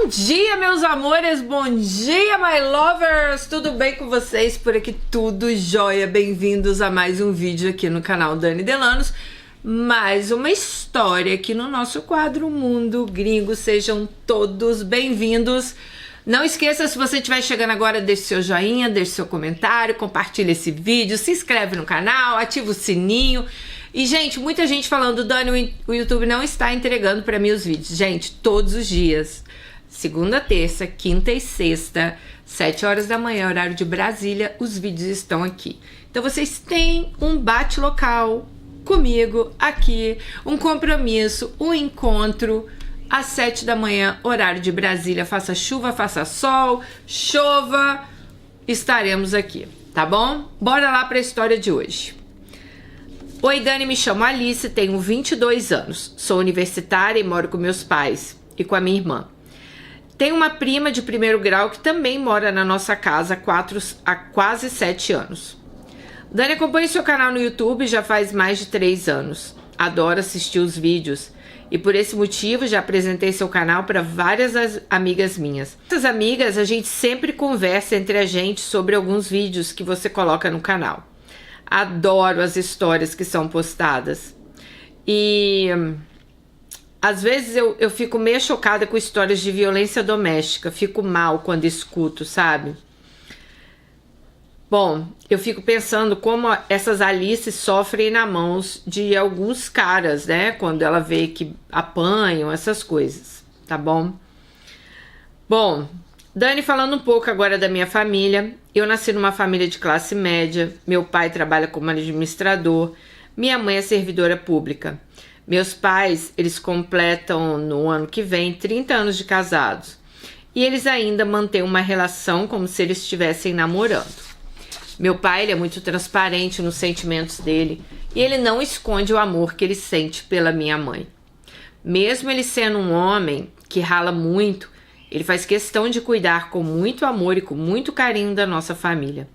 Bom dia, meus amores, bom dia, my lovers, tudo bem com vocês? Por aqui tudo jóia, bem-vindos a mais um vídeo aqui no canal Dani Delanos, mais uma história aqui no nosso quadro Mundo Gringo, sejam todos bem-vindos. Não esqueça, se você estiver chegando agora, deixe seu joinha, deixe seu comentário, compartilhe esse vídeo, se inscreve no canal, ativa o sininho. E, gente, muita gente falando, Dani, o YouTube não está entregando para mim os vídeos. Gente, todos os dias, segunda, terça, quinta e sexta, 7 horas da manhã, horário de Brasília, os vídeos estão aqui. Então, vocês têm um bate local comigo aqui, um compromisso, um encontro às 7 da manhã, horário de Brasília. Faça chuva, faça sol, chova, estaremos aqui, tá bom? Bora lá para a história de hoje. Oi, Dani, me chamo Alice, tenho 22 anos, sou universitária e moro com meus pais e com a minha irmã. Tenho uma prima de primeiro grau que também mora na nossa casa há quase 7 anos. Dani, acompanho seu canal no YouTube já faz mais de 3 anos. Adoro assistir os vídeos e por esse motivo já apresentei seu canal para várias amigas minhas. Essas amigas, a gente sempre conversa entre a gente sobre alguns vídeos que você coloca no canal. Adoro as histórias que são postadas. E às vezes eu fico meio chocada com histórias de violência doméstica. Fico mal quando escuto, sabe? Bom, eu fico pensando como essas Alice sofrem nas mãos de alguns caras, né? Quando ela vê que apanham, essas coisas, tá bom? Bom, Dani, falando um pouco agora da minha família, eu nasci numa família de classe média, meu pai trabalha como administrador, minha mãe é servidora pública. Meus pais, eles completam no ano que vem 30 anos de casados e eles ainda mantêm uma relação como se eles estivessem namorando. Meu pai, ele é muito transparente nos sentimentos dele e ele não esconde o amor que ele sente pela minha mãe. Mesmo ele sendo um homem que rala muito, ele faz questão de cuidar com muito amor e com muito carinho da nossa família.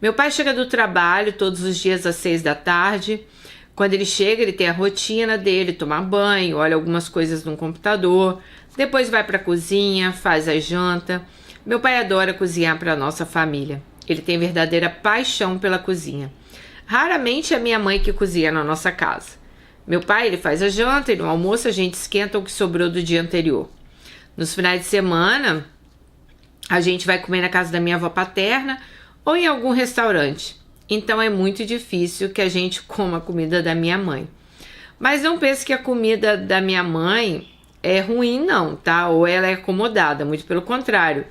Meu pai chega do trabalho todos os dias às 6 da tarde. Quando ele chega, ele tem a rotina dele, tomar banho, olha algumas coisas no computador, depois vai para a cozinha, faz a janta. Meu pai adora cozinhar para a nossa família. Ele tem verdadeira paixão pela cozinha. Raramente é minha mãe que cozinha na nossa casa. Meu pai, ele faz a janta e no almoço a gente esquenta o que sobrou do dia anterior. Nos finais de semana, a gente vai comer na casa da minha avó paterna ou em algum restaurante. Então é muito difícil que a gente coma a comida da minha mãe. Mas não pense que a comida da minha mãe é ruim não, tá? Ou ela é acomodada, muito pelo contrário.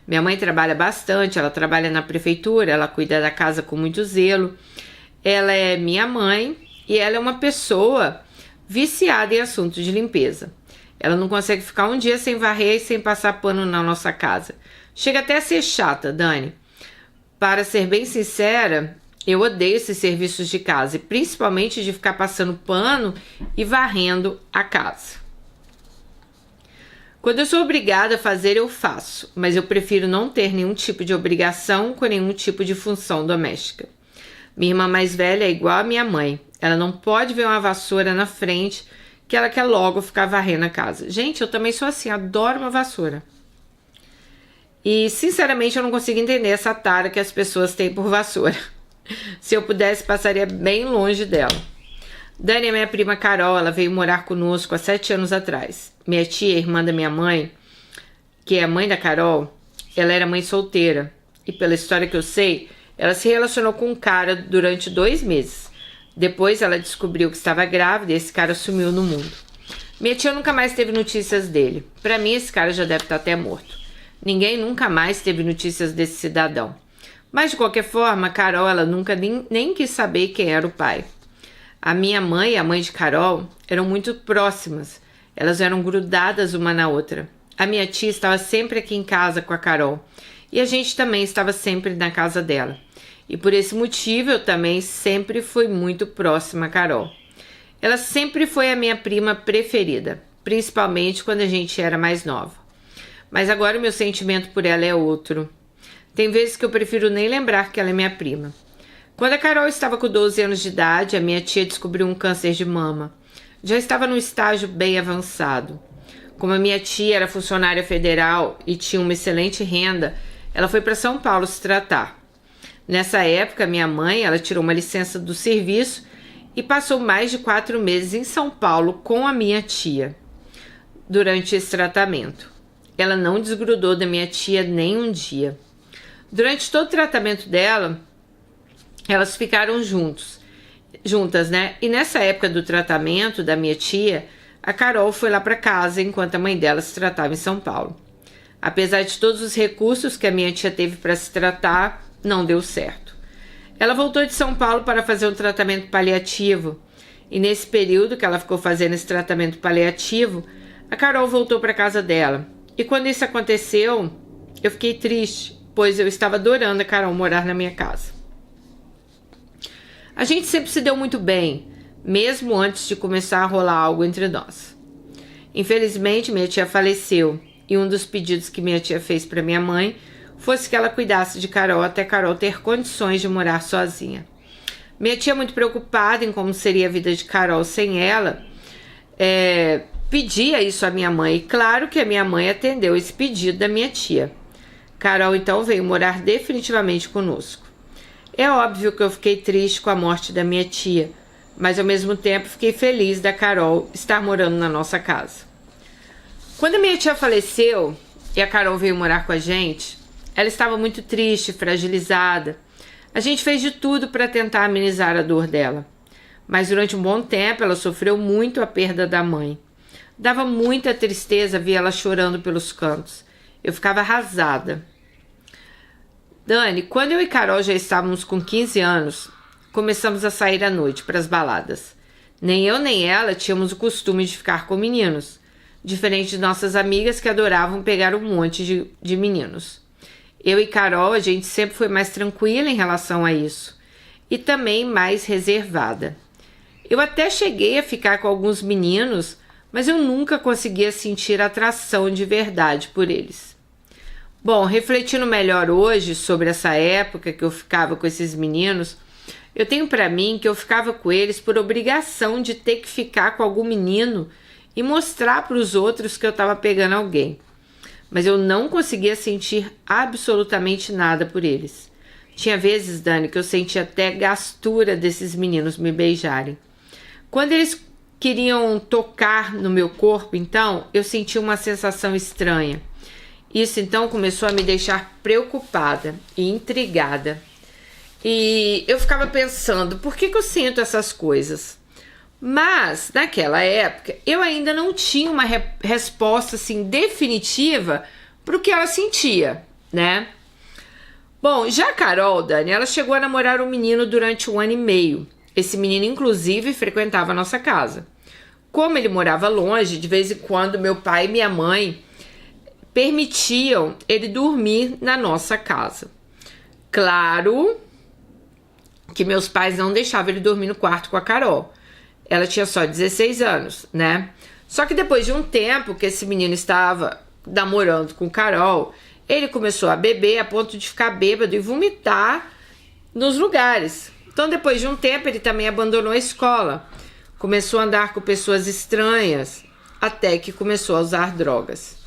Minha mãe trabalha bastante, ela trabalha na prefeitura, ela cuida da casa com muito zelo. Ela é minha mãe e ela é uma pessoa viciada em assuntos de limpeza. Ela não consegue ficar um dia sem varrer e sem passar pano na nossa casa. Chega até a ser chata, Dani. Para ser bem sincera, eu odeio esses serviços de casa, e principalmente de ficar passando pano e varrendo a casa. Quando eu sou obrigada a fazer, eu faço, mas eu prefiro não ter nenhum tipo de obrigação com nenhum tipo de função doméstica. Minha irmã mais velha é igual a minha mãe. Ela não pode ver uma vassoura na frente que ela quer logo ficar varrendo a casa. Gente, eu também sou assim, adoro uma vassoura. E, sinceramente, eu não consigo entender essa tara que as pessoas têm por vassoura. Se eu pudesse, passaria bem longe dela. Dani, a minha prima Carol, ela veio morar conosco há 7 anos atrás. Minha tia, irmã da minha mãe, que é a mãe da Carol, ela era mãe solteira. E pela história que eu sei, ela se relacionou com um cara durante 2 meses. Depois ela descobriu que estava grávida e esse cara sumiu no mundo. Minha tia nunca mais teve notícias dele. Para mim, esse cara já deve estar até morto. Ninguém nunca mais teve notícias desse cidadão. Mas, de qualquer forma, a Carol, ela nunca nem quis saber quem era o pai. A minha mãe e a mãe de Carol eram muito próximas. Elas eram grudadas uma na outra. A minha tia estava sempre aqui em casa com a Carol. E a gente também estava sempre na casa dela. E por esse motivo eu também sempre fui muito próxima a Carol. Ela sempre foi a minha prima preferida, principalmente quando a gente era mais nova. Mas agora o meu sentimento por ela é outro. Tem vezes que eu prefiro nem lembrar que ela é minha prima. Quando a Carol estava com 12 anos de idade, a minha tia descobriu um câncer de mama. Já estava num estágio bem avançado. Como a minha tia era funcionária federal e tinha uma excelente renda, ela foi para São Paulo se tratar. Nessa época, minha mãe, ela tirou uma licença do serviço e passou mais de 4 meses em São Paulo com a minha tia durante esse tratamento. Ela não desgrudou da minha tia nem um dia. Durante todo o tratamento dela, elas ficaram juntas, né? E nessa época do tratamento da minha tia, a Carol foi lá para casa enquanto a mãe dela se tratava em São Paulo. Apesar de todos os recursos que a minha tia teve para se tratar, não deu certo. Ela voltou de São Paulo para fazer um tratamento paliativo. E nesse período que ela ficou fazendo esse tratamento paliativo, a Carol voltou para casa dela. E quando isso aconteceu, eu fiquei triste, pois eu estava adorando a Carol morar na minha casa. A gente sempre se deu muito bem, mesmo antes de começar a rolar algo entre nós. Infelizmente, minha tia faleceu, e um dos pedidos que minha tia fez para minha mãe fosse que ela cuidasse de Carol até Carol ter condições de morar sozinha. Minha tia, muito preocupada em como seria a vida de Carol sem ela, pedia isso à minha mãe, e claro que a minha mãe atendeu esse pedido da minha tia. Carol então veio morar definitivamente conosco. É óbvio que eu fiquei triste com a morte da minha tia, mas ao mesmo tempo fiquei feliz da Carol estar morando na nossa casa. Quando a minha tia faleceu e a Carol veio morar com a gente, ela estava muito triste, fragilizada. A gente fez de tudo para tentar amenizar a dor dela, mas durante um bom tempo ela sofreu muito a perda da mãe. Dava muita tristeza ver ela chorando pelos cantos. Eu ficava arrasada. Dani, quando eu e Carol já estávamos com 15 anos, começamos a sair à noite para as baladas. Nem eu nem ela tínhamos o costume de ficar com meninos, diferente de nossas amigas que adoravam pegar um monte de meninos. Eu e Carol, a gente sempre foi mais tranquila em relação a isso, e também mais reservada. Eu até cheguei a ficar com alguns meninos, mas eu nunca conseguia sentir atração de verdade por eles. Bom, refletindo melhor hoje sobre essa época que eu ficava com esses meninos, eu tenho para mim que eu ficava com eles por obrigação de ter que ficar com algum menino e mostrar para os outros que eu estava pegando alguém. Mas eu não conseguia sentir absolutamente nada por eles. Tinha vezes, Dani, que eu sentia até gastura desses meninos me beijarem. Quando eles queriam tocar no meu corpo, então, eu sentia uma sensação estranha. Isso, então, começou a me deixar preocupada e intrigada. E eu ficava pensando, por que eu sinto essas coisas? Mas, naquela época, eu ainda não tinha uma resposta, assim, definitiva para o que ela sentia, né? Bom, já a Carol, Dani, ela chegou a namorar um menino durante 1 ano e meio. Esse menino, inclusive, frequentava a nossa casa. Como ele morava longe, de vez em quando meu pai e minha mãe permitiam ele dormir na nossa casa. Claro que meus pais não deixavam ele dormir no quarto com a Carol. Ela tinha só 16 anos, né? Só que depois de um tempo que esse menino estava namorando com Carol, ele começou a beber a ponto de ficar bêbado e vomitar nos lugares. Então, depois de um tempo, ele também abandonou a escola. Começou a andar com pessoas estranhas, até que começou a usar drogas.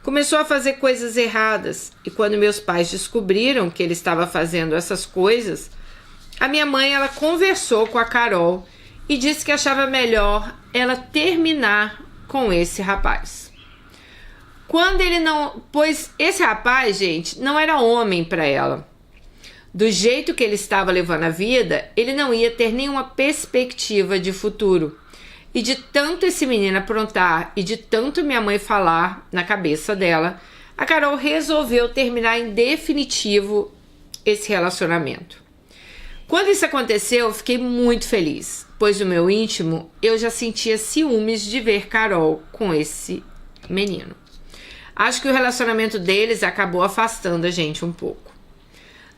Começou a fazer coisas erradas. E quando meus pais descobriram que ele estava fazendo essas coisas, a minha mãe, ela conversou com a Carol e disse que achava melhor ela terminar com esse rapaz. Quando ele não... Pois esse rapaz, gente, não era homem para ela. Do jeito que ele estava levando a vida, ele não ia ter nenhuma perspectiva de futuro. E de tanto esse menino aprontar e de tanto minha mãe falar na cabeça dela, a Carol resolveu terminar em definitivo esse relacionamento. Quando isso aconteceu, eu fiquei muito feliz, pois no meu íntimo eu já sentia ciúmes de ver Carol com esse menino. Acho que o relacionamento deles acabou afastando a gente um pouco.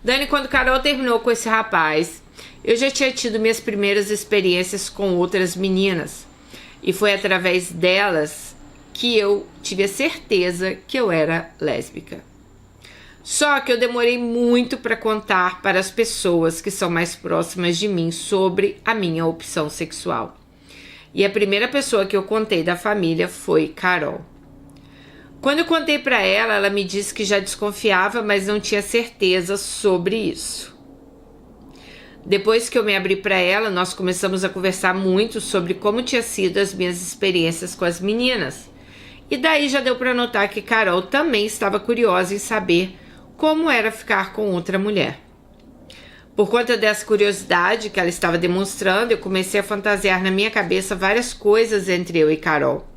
Dani, quando Carol terminou com esse rapaz, eu já tinha tido minhas primeiras experiências com outras meninas. E foi através delas que eu tive a certeza que eu era lésbica. Só que eu demorei muito para contar para as pessoas que são mais próximas de mim sobre a minha opção sexual. E a primeira pessoa que eu contei da família foi Carol. Quando eu contei para ela, ela me disse que já desconfiava, mas não tinha certeza sobre isso. Depois que eu me abri para ela, nós começamos a conversar muito sobre como tinha sido as minhas experiências com as meninas. E daí já deu para notar que Carol também estava curiosa em saber como era ficar com outra mulher. Por conta dessa curiosidade que ela estava demonstrando, eu comecei a fantasiar na minha cabeça várias coisas entre eu e Carol.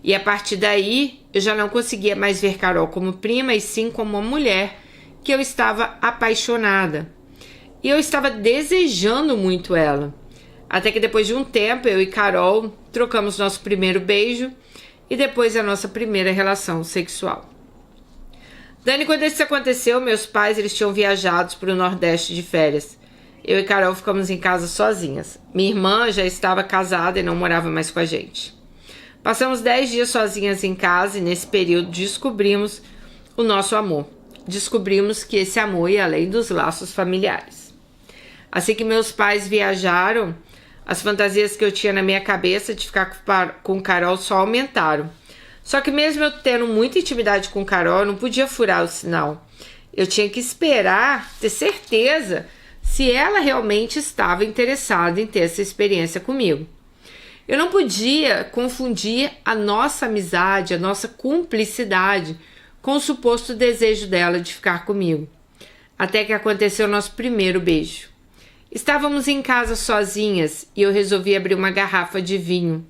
E a partir daí, eu já não conseguia mais ver Carol como prima, e sim como uma mulher que eu estava apaixonada. E eu estava desejando muito ela. Até que depois de um tempo, eu e Carol trocamos nosso primeiro beijo e depois a nossa primeira relação sexual. Dani, quando isso aconteceu, meus pais eles tinham viajado para o Nordeste de férias. Eu e Carol ficamos em casa sozinhas. Minha irmã já estava casada e não morava mais com a gente. Passamos 10 dias sozinhas em casa e nesse período descobrimos o nosso amor. Descobrimos que esse amor ia além dos laços familiares. Assim que meus pais viajaram, as fantasias que eu tinha na minha cabeça de ficar com Carol só aumentaram. Só que mesmo eu tendo muita intimidade com Carol, eu não podia furar o sinal. Eu tinha que esperar, ter certeza se ela realmente estava interessada em ter essa experiência comigo. Eu não podia confundir a nossa amizade, a nossa cumplicidade com o suposto desejo dela de ficar comigo. Até que aconteceu o nosso primeiro beijo. Estávamos em casa sozinhas e eu resolvi abrir uma garrafa de vinho.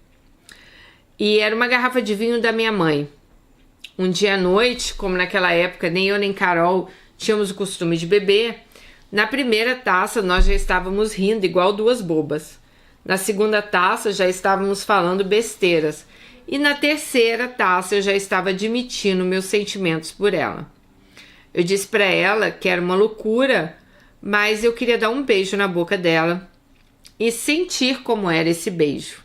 E era uma garrafa de vinho da minha mãe. Um dia à noite, como naquela época nem eu nem Carol tínhamos o costume de beber, na primeira taça nós já estávamos rindo igual duas bobas. Na segunda taça já estávamos falando besteiras. E na terceira taça eu já estava admitindo meus sentimentos por ela. Eu disse para ela que era uma loucura, mas eu queria dar um beijo na boca dela e sentir como era esse beijo.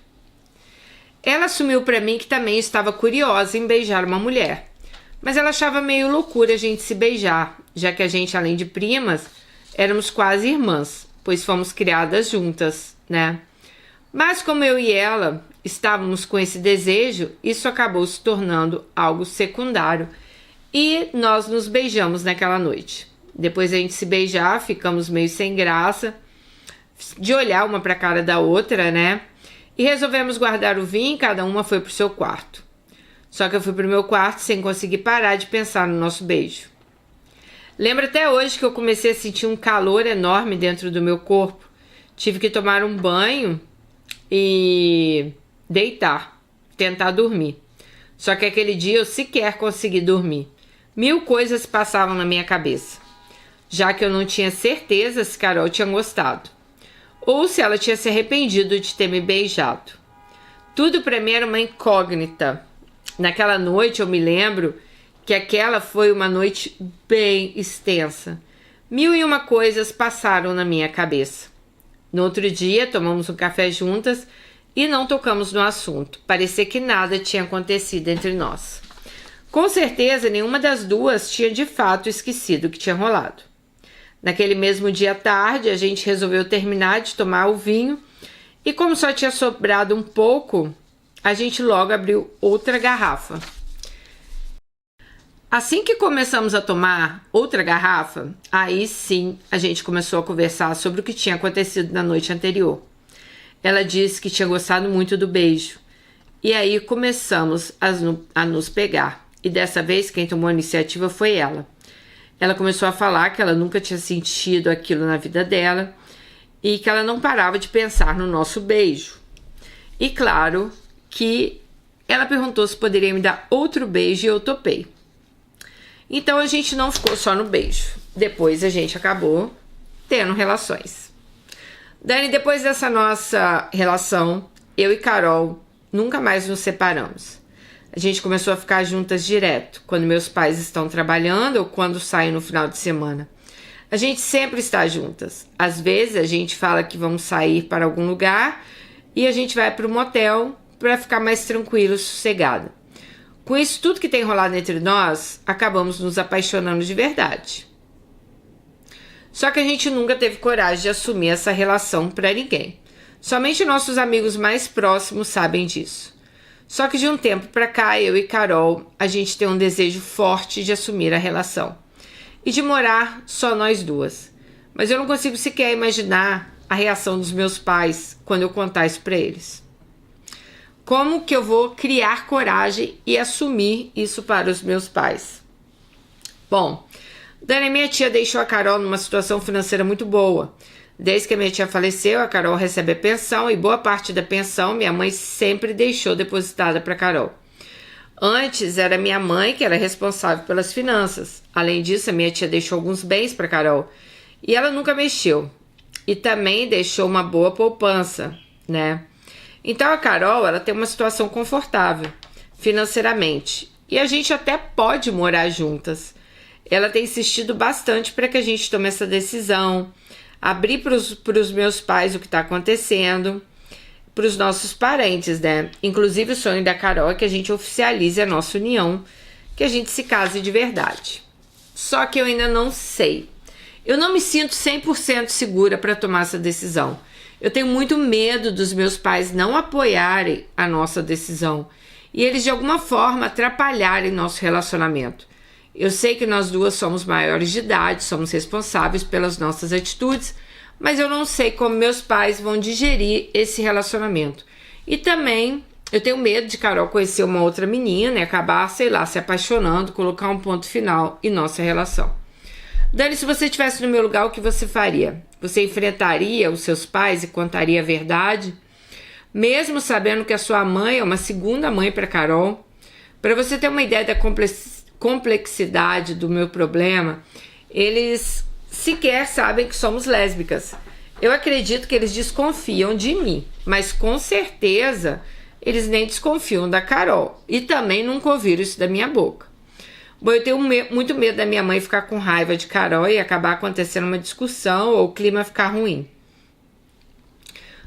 Ela assumiu para mim que também estava curiosa em beijar uma mulher, mas ela achava meio loucura a gente se beijar, já que a gente, além de primas, éramos quase irmãs, pois fomos criadas juntas, né? Mas como eu e ela estávamos com esse desejo, isso acabou se tornando algo secundário e nós nos beijamos naquela noite. Depois a gente se beijar, ficamos meio sem graça de olhar uma para a cara da outra, né? E resolvemos guardar o vinho e cada uma foi pro seu quarto. Só que eu fui pro meu quarto sem conseguir parar de pensar no nosso beijo. Lembro até hoje que eu comecei a sentir um calor enorme dentro do meu corpo. Tive que tomar um banho e deitar, tentar dormir. Só que aquele dia eu sequer consegui dormir. 1000 coisas passavam na minha cabeça, já que eu não tinha certeza se Carol tinha gostado, ou se ela tinha se arrependido de ter me beijado. Tudo para mim era uma incógnita. Naquela noite eu me lembro que aquela foi uma noite bem extensa. 1001 coisas passaram na minha cabeça. No outro dia tomamos um café juntas e não tocamos no assunto. Parecia que nada tinha acontecido entre nós. Com certeza nenhuma das duas tinha de fato esquecido o que tinha rolado. Naquele mesmo dia à tarde, a gente resolveu terminar de tomar o vinho e como só tinha sobrado um pouco, a gente logo abriu outra garrafa. Assim que começamos a tomar outra garrafa, aí sim a gente começou a conversar sobre o que tinha acontecido na noite anterior. Ela disse que tinha gostado muito do beijo e aí começamos a nos pegar. E dessa vez quem tomou a iniciativa foi ela. Ela começou a falar que ela nunca tinha sentido aquilo na vida dela e que ela não parava de pensar no nosso beijo. E claro que ela perguntou se poderia me dar outro beijo e eu topei. Então a gente não ficou só no beijo. Depois a gente acabou tendo relações. Dani, depois dessa nossa relação, eu e Carol nunca mais nos separamos. A gente começou a ficar juntas direto, quando meus pais estão trabalhando ou quando saem no final de semana. A gente sempre está juntas. Às vezes a gente fala que vamos sair para algum lugar e a gente vai para um motel para ficar mais tranquilo e sossegada. Com isso tudo que tem rolado entre nós, acabamos nos apaixonando de verdade. Só que a gente nunca teve coragem de assumir essa relação para ninguém. Somente nossos amigos mais próximos sabem disso. Só que de um tempo pra cá, eu e Carol, a gente tem um desejo forte de assumir a relação e de morar só nós duas. Mas eu não consigo sequer imaginar a reação dos meus pais quando eu contar isso pra eles. Como que eu vou criar coragem e assumir isso para os meus pais? Bom, Dani, minha tia deixou a Carol numa situação financeira muito boa. Desde que a minha tia faleceu, a Carol recebe a pensão e boa parte da pensão minha mãe sempre deixou depositada para Carol. Antes era minha mãe que era responsável pelas finanças. Além disso, a minha tia deixou alguns bens para Carol e ela nunca mexeu. E também deixou uma boa poupança, né? Então a Carol, ela tem uma situação confortável financeiramente e a gente até pode morar juntas. Ela tem insistido bastante para que a gente tome essa decisão, abrir para os meus pais o que está acontecendo, para os nossos parentes, né? Inclusive o sonho da Carol é que a gente oficialize a nossa união, que a gente se case de verdade. Só que eu ainda não sei. Eu não me sinto 100% segura para tomar essa decisão. Eu tenho muito medo dos meus pais não apoiarem a nossa decisão e eles de alguma forma atrapalharem nosso relacionamento. Eu sei que nós duas somos maiores de idade, somos responsáveis pelas nossas atitudes, mas eu não sei como meus pais vão digerir esse relacionamento. E também eu tenho medo de Carol conhecer uma outra menina e acabar, sei lá, se apaixonando, colocar um ponto final em nossa relação. Dani, se você estivesse no meu lugar, o que você faria? Você enfrentaria os seus pais e contaria a verdade? Mesmo sabendo que a sua mãe é uma segunda mãe para Carol? Para você ter uma ideia da complexidade do meu problema, eles sequer sabem que somos lésbicas. Eu acredito que eles desconfiam de mim, mas com certeza eles nem desconfiam da Carol e também nunca ouviram isso da minha boca. Bom, eu tenho muito medo da minha mãe ficar com raiva de Carol e acabar acontecendo uma discussão ou o clima ficar ruim.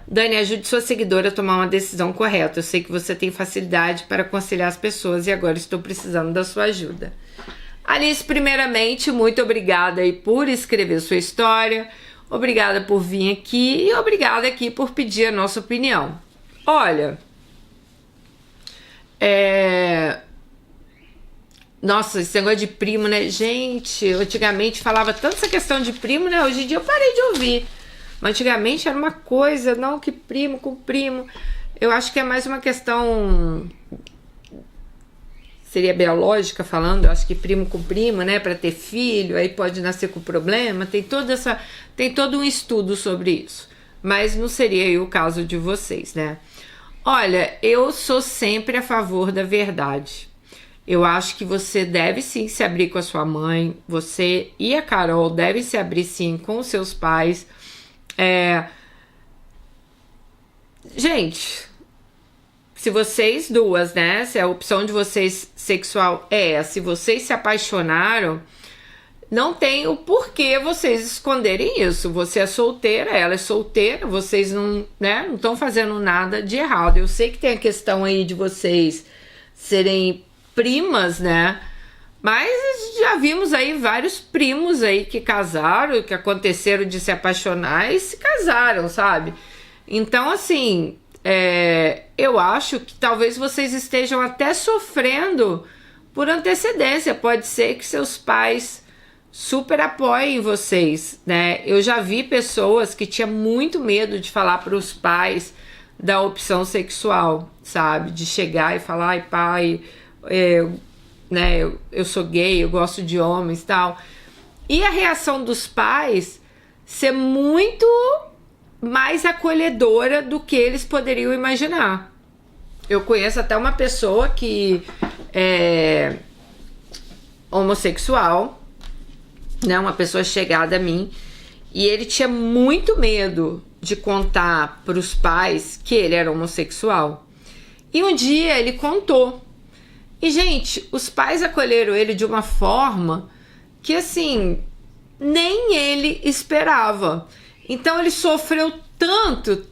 Dani, ajude sua seguidora a tomar uma decisão correta. Eu sei que você tem facilidade para aconselhar as pessoas e agora estou precisando da sua ajuda. Alice, primeiramente, muito obrigada aí por escrever sua história. Obrigada por vir aqui e obrigada aqui por pedir a nossa opinião. Olha, nossa, esse negócio de primo, né? Gente, antigamente falava tanto essa questão de primo, né? Hoje em dia eu parei de ouvir. Mas antigamente era uma coisa, não, que primo com primo. Eu acho que é mais uma questão, seria biológica falando, eu acho que primo com primo, né? Para ter filho, aí pode nascer com problema. Tem todo um estudo sobre isso. Mas não seria aí o caso de vocês, né? Olha, eu sou sempre a favor da verdade. Eu acho que você deve sim se abrir com a sua mãe, você e a Carol devem se abrir sim com os seus pais. Gente, se vocês duas, né, se a opção de vocês sexual se vocês se apaixonaram, não tem o porquê vocês esconderem isso. Você é solteira, ela é solteira, vocês não estão fazendo nada de errado. Eu sei que tem a questão aí de vocês serem primas, né? Mas já vimos aí vários primos aí que casaram, que aconteceram de se apaixonar e se casaram, sabe? Então, assim, eu acho que talvez vocês estejam até sofrendo por antecedência. Pode ser que seus pais super apoiem vocês, né? Eu já vi pessoas que tinham muito medo de falar para os pais da opção sexual, sabe? De chegar e falar, ai pai, eu sou gay, eu gosto de homens e tal. E a reação dos pais ser muito mais acolhedora do que eles poderiam imaginar. Eu conheço até uma pessoa que é homossexual, né, uma pessoa chegada a mim, e ele tinha muito medo de contar para os pais que ele era homossexual. E um dia ele contou. E, gente, os pais acolheram ele de uma forma que, assim, nem ele esperava. Então ele sofreu tanto,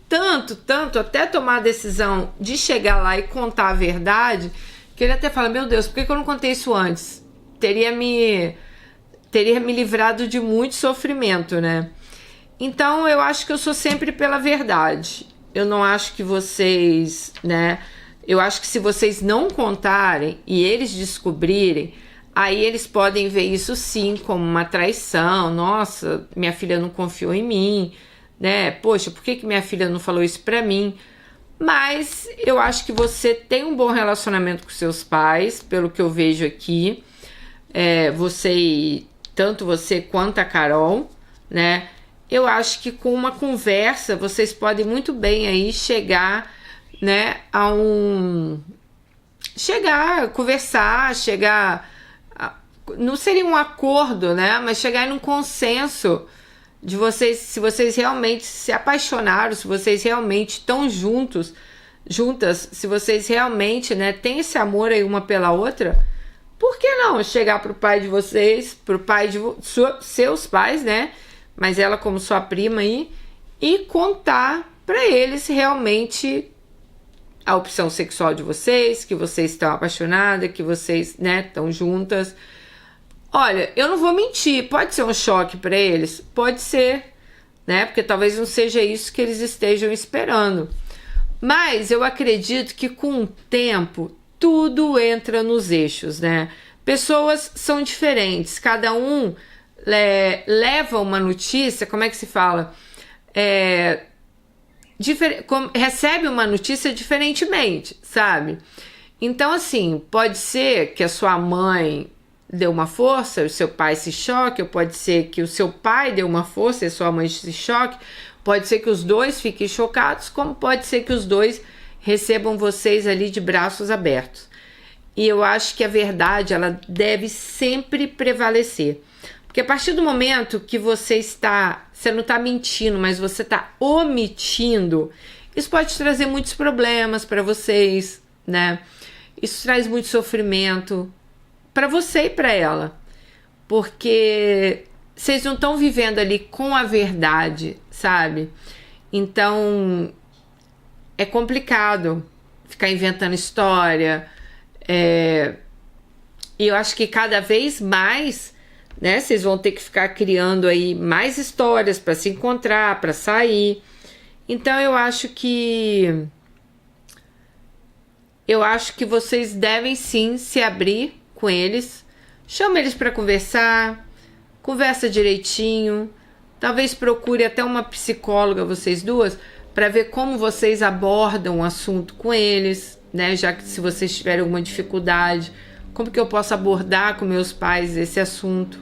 até tomar a decisão de chegar lá e contar a verdade, que ele até fala, meu Deus, por que eu não contei isso antes? Teria me livrado de muito sofrimento, né? Então eu acho que eu sou sempre pela verdade. Eu não acho que vocês, né? Eu acho que se vocês não contarem e eles descobrirem, aí eles podem ver isso sim como uma traição. Nossa, minha filha não confiou em mim, né? Poxa, por que minha filha não falou isso pra mim? Mas eu acho que você tem um bom relacionamento com seus pais, pelo que eu vejo aqui. Tanto você quanto a Carol, né? Eu acho que com uma conversa vocês podem muito bem aí chegar, né, conversar, não seria um acordo, né, mas chegar em um consenso de vocês, se vocês realmente se apaixonaram, se vocês realmente estão juntas, se vocês realmente, né, têm esse amor aí uma pela outra, por que não chegar pro pai de vocês, pro pai de seus pais, né, mas ela como sua prima aí, e contar para eles realmente a opção sexual de vocês, que vocês estão apaixonadas, que vocês, né, estão juntas. Olha, eu não vou mentir, pode ser um choque para eles? Pode ser, né? Porque talvez não seja isso que eles estejam esperando. Mas eu acredito que com o tempo tudo entra nos eixos, né? Pessoas são diferentes, cada um leva uma notícia, como é que se fala? Recebe uma notícia diferentemente, sabe? Então, assim, pode ser que a sua mãe deu uma força, o seu pai se choque, ou pode ser que o seu pai deu uma força e a sua mãe se choque, pode ser que os dois fiquem chocados, como pode ser que os dois recebam vocês ali de braços abertos. E eu acho que a verdade, ela deve sempre prevalecer. Porque a partir do momento que você não está mentindo, mas você está omitindo, isso pode trazer muitos problemas para vocês, né? Isso traz muito sofrimento para você e para ela, porque vocês não estão vivendo ali com a verdade, sabe? Então é complicado ficar inventando história, e eu acho que cada vez mais, né, vocês vão ter que ficar criando aí mais histórias para se encontrar, para sair. Então eu acho que vocês devem sim se abrir com eles, chama eles para conversar, conversa direitinho, talvez procure até uma psicóloga, vocês duas, para ver como vocês abordam o assunto com eles, né? Já que se vocês tiverem alguma dificuldade, como que eu posso abordar com meus pais esse assunto?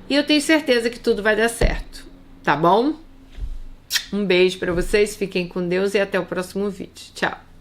E eu tenho certeza que tudo vai dar certo, tá bom? Um beijo para vocês, fiquem com Deus e até o próximo vídeo. Tchau!